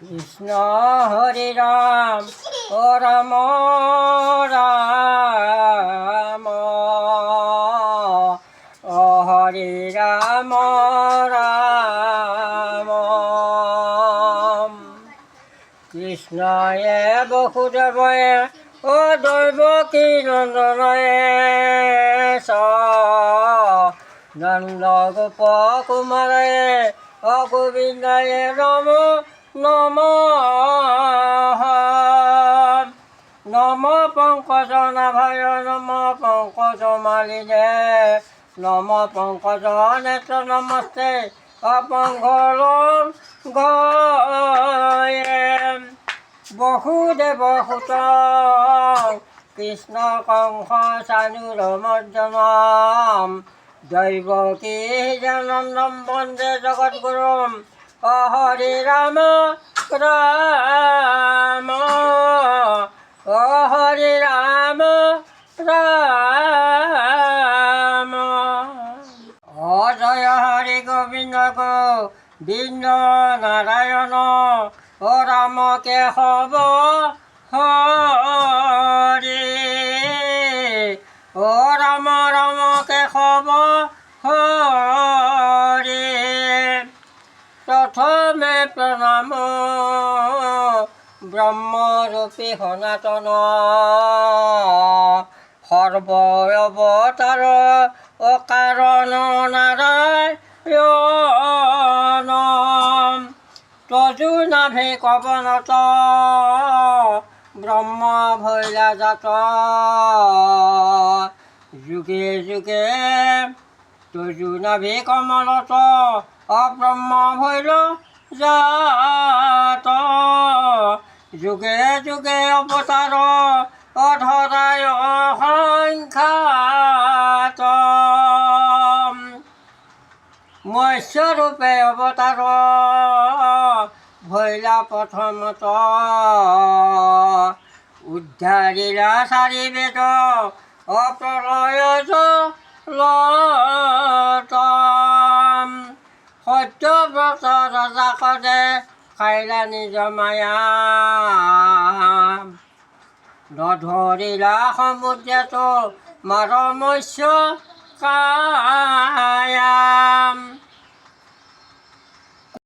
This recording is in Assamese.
কৃষ্ণ হৰি ৰাম ৰাম ৰাম হৰি ৰাম ৰাম কৃষ্ণয়ে বসুদেৱয়ে দৈৱকী নন্দনয়ে নন্দ গোপ কুমাৰয়ে গোবিন্দায়ে নম নম নম পংকজ নাভায় নম পংকজ মালিনে নম পংকজ নেত্ৰ নমস্তে অপংগল গয়ে বসুদেৱ সুত কৃষ্ণ কংস চানুৰমৰ্দনম দৈৱকী নন্দনম বন্দে জগদ্গুৰুম হৰি ৰাম ৰাম হৰি ৰাম ৰাম জয় হৰি গোবিন্দ গোবিন্দ নাৰায়ণ ৰাম কেশৱ হৰি ৰাম ৰাম কেশৱ হৰি প্ৰথমে প্ৰণাম ব্ৰহ্মৰূপী সনাতন সৰ্বঅৱতাৰ অকাৰণ নাৰায়ণ তজু নাভি কৱনত ব্ৰহ্ম ভৈলা জাত যুগে যুগে তজু নাভি কমলত ব্ৰহ্ম ভৈল জাত যুগে যুগে অৱতাৰ অধৰায় সংখ্যাত মৎস্যৰূপে অৱতাৰ ভৈলা প্ৰথমত উদ্ধাৰিলা চাৰি বেদ অপ্ৰলয় জলত সত্যব্ৰত ৰজাকদে খাইলা নিজ মায়া নধৰিলা সমুদ্ৰতো মাৰ মৎস্য কায়া